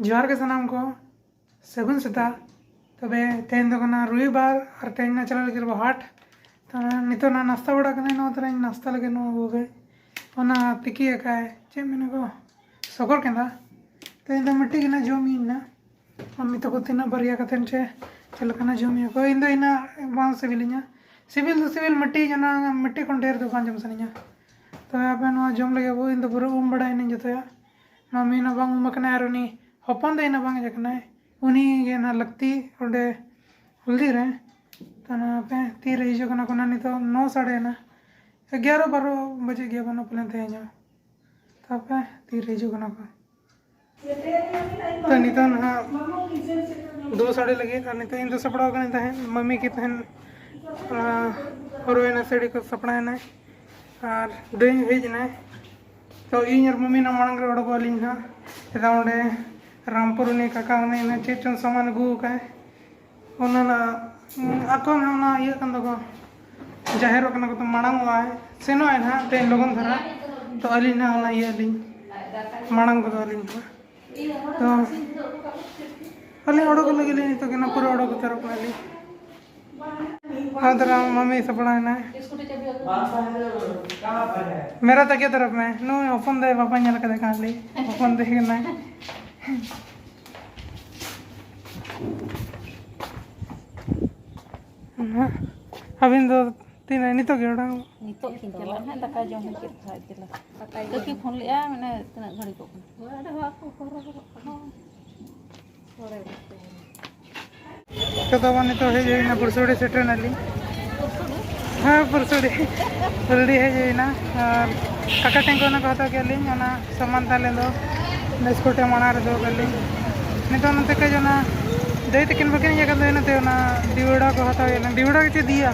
जोहार के सनाम को सगुन सेता तबे तेन दो कना रविवार और तेन ना चला लगे हाट तो नितो ना नाश्ता बड़ा कने नो तरह नाश्ता लगे नो हो गए ओना तिकी एकाय चे मेने को सकर केंदा तेन दो मिट्टी के ना जोमी ना मम्मी तो को तिना बरिया कतेन चे चल कना जोमी को इन दो इना बांग सिविलिया सिविल मिट्टी जना मिट्टी कोन ढेर दुकान जम सनिया तो आपे नो जोम लगे वो इन दो पूरा बड़ा इन जतया मम्मी ना बांग मकना आरोनी हपन दे ना बांग जकना उनी गे ना लगती ओडे हल्दी रे तना पे तीर हिजो कना कोना नि तो 9 साढ़े ना 11-12 बजे गया बनो प्लान थे जा तब तीर हिजो कना को तो नि तो ना 2 साढ़े लगे तो नि तो इन तो सपड़ा कने था मम्मी की तहन और वे ना सेड़ी को सपड़ा ना और दे भेज ना तो इन और मम्मी ना मांग रे ओडो वाली ना एदा ओडे रामपुर ने काका ने ना चेचन सामान गु का ओना आको ना ये कन दो जाहिर कना को तो मांग हुआ है सेनो है ना ते लोगन धरा तो अली ना ओना ये अली मांग को अली तो अली ओडो को लगे नहीं तो केना पूरा ओडो को तरफ अली आदरा मम्मी सपड़ा है ना मेरा तो क्या तरफ में नो ओपन दे पापा ने लगा देखा ली ओपन दे ना अभी तो तीन नहीं तो गेड़ा नहीं तो किन चला है तका जो हम के खाए चला तका तो की फोन लिया मैंने इतना घड़ी को अरे वाह को तो बने तो है जे ना पुरसोड़ी से ट्रेन आली हां पुरसोड़ी जल्दी है जे ना और काका टेंको ना कहता के ली ना सामान ताले दो बिस्कुट मना रे दो गली नहीं तो नते के जो ना दे तकिन बकिन ये कर ना ते ना दिवड़ा को हता गेल दिवड़ा के दिया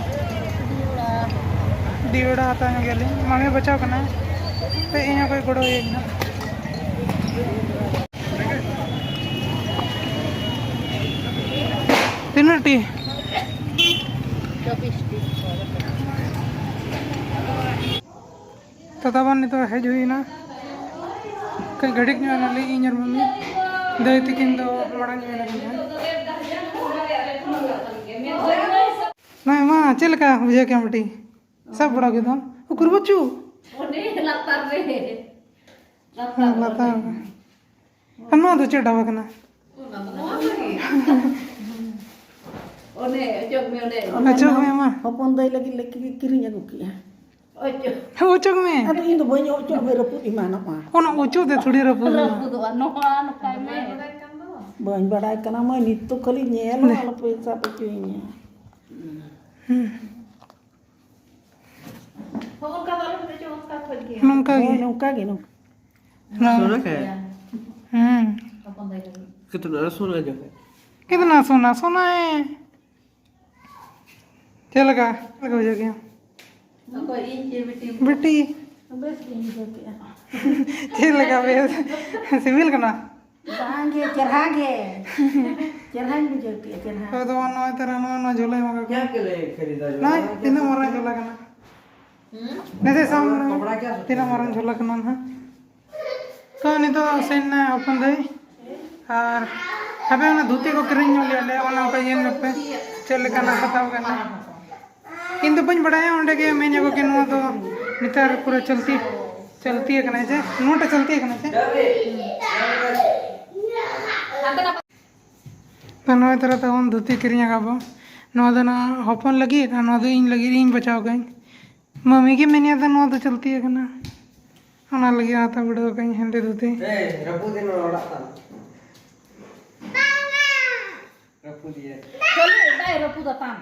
दिवड़ा हता गेल मम्मी बचाव कना तो इया कोई गड़ो एक ना तीनटी 24 तो तब नहीं तो है जो ही ना कई घड़ी के ना ली इन मम्मी दे तकिन दो मड़ा नहीं लगी नहीं मां चल का बुझे क्या मटी सब बड़ा के दो उकुर बच्चू ओने लतार रे लतार अन्ना तो चेड़ा वकना ओने चोक में ओने अच्छा में मां हपन दई लगी लकी किरिnya गुकिया ओचो ओचो में ado indo banyak ocho be reput di mana pa ओना ओचो दे थोड़ी रपु रपु दो नो काय में ban badai kana mah itu kali nyel ala pesa pecuinya phone का वाला में जो उसका खोल के नमका oh nungka gini सोना का है अपन दे लगी कितना सोना जो है कितना सोना सोना है चल का लगा हो गया कोई इंच बेटी बेटी bes ini gukiya चल लगा बे सिविल करना bange cerhage cerhage bi gukiya cerhage तो नो तेरा नो झोला मगा क्या के लिए खरीदा जो नहीं तीन मरन झोला करना नहीं सामने तीन मरन झोला करना ना तो नहीं तो सेन ना ओपन दे और अबे उन्हें धोती को किरिंग ले ले उन्हें पे ये में पे चल करना बताओ करना इन तो पंच बढ़ाया उन्हें के मैंने को कि नो तो नितार पूरा चलती है कने से नोट चलती है कने से तो नो तरह तो उन धोती किरिंग गाबो नो दना हपन लगी नो दो इन लगी इन बचाओ गई मम्मी की मैंने तो नो तो चलती है कना उना लगी आता बड़ो कहीं हिंदी धोती ए रपु दिन ओड़ा था रपु दिए चल दाई रपु दा ताम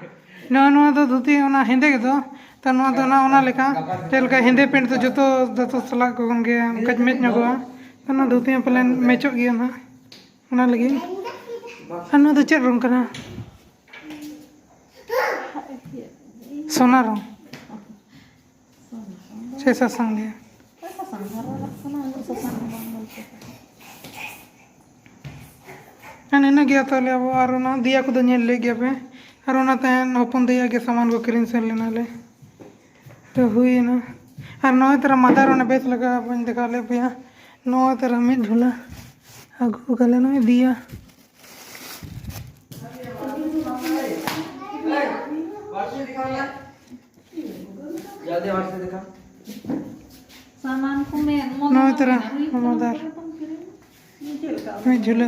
नो नो तो धोती उना हिंदी के तो नो तो ना उना लेका तेल का हिंदी पेंट तो जो तो सला को गए कच मैच नगवा तो ना धोती प्लान मैचो गया ना उना लगी अनु तो चेक रंग कना सोना रंग छेसा संग है अने ना गया तो ले वो और ना दिया को तो नेल ले गया पे और ना तहन ओपन दिया के सामान को क्लीन से लेना ले तो हुई ना और नौ तरह मदार ने बेच लगा अपन दिखा ले भैया नौ तरह में झूला agu kalian ini dia WhatsApp दिखाओ यार जल्दी व्हाट्सएप दिखाओ सामान को मैं no terah memadar ini jule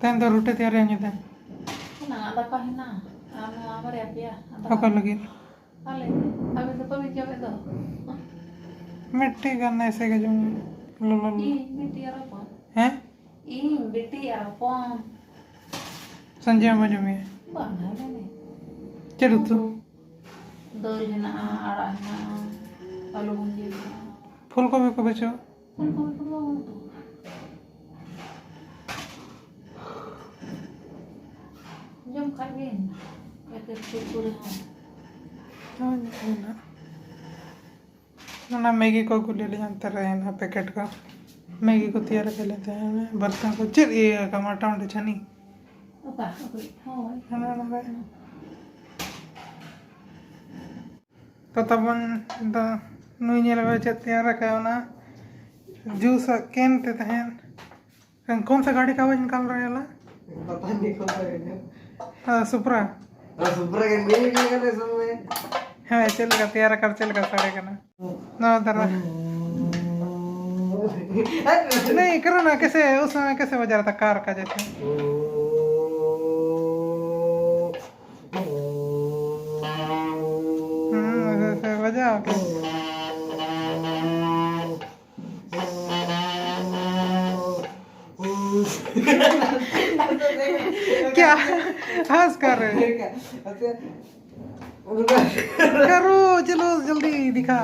ten to rute tiar yang itu ना ada kah ना am amar ya ya apa lagi ale abe to pabi jabe to मिट्टी करना ऐसे के जो लो i beti apa हैं i beti apa संजय मजो में bang ada nih चलो तो dal hina ara hina alu bunji फूल को भी को बेचो pun ko ko to jom kawin ya ke ना मैगी को ले ले जानते रहे ना पैकेट का मैगी को तैयार कर लेते हैं बर्तन को चिर ये टमाटर उंडे छनी apa hoy ना ना भाई तो तबन द नुई ने लगा चेत तैयार रखा है ना जूस कैन ते हैं कौन सा गाड़ी का आवाज निकाल रहा है ला पता नहीं कौन सा है सुपरा सुपर के नहीं निकले समय हाँ चलेगा तैयार कर चलेगा साढ़े का ना दरा नहीं करो ना कैसे उस समय कैसे बजा रहा था कार का जैसे वैसे बजाओ क्या हंस कर रहे करो चलो जल्दी दिखा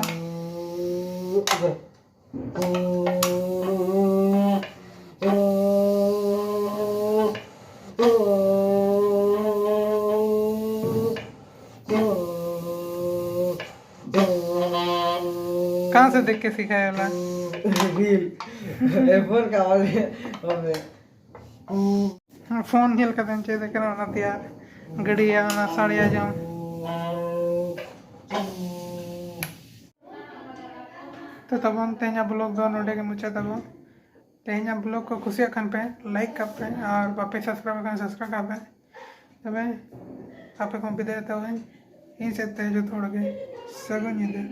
कहाँ से देख के सिखाया वाला रील एफोन का आवाज है अबे फोन हिल कर देना चाहिए देखना ना यार गड़िया ना साड़िया जाऊं तो तब हम तेजा ब्लॉग दो नोडे के मुझे तब तेजा ब्लॉग को खुशी खान पे लाइक कर पे और बापे सब्सक्राइब कर पे तब आप को भी देता हूँ इन से तेज थोड़ा के सगुन ये दे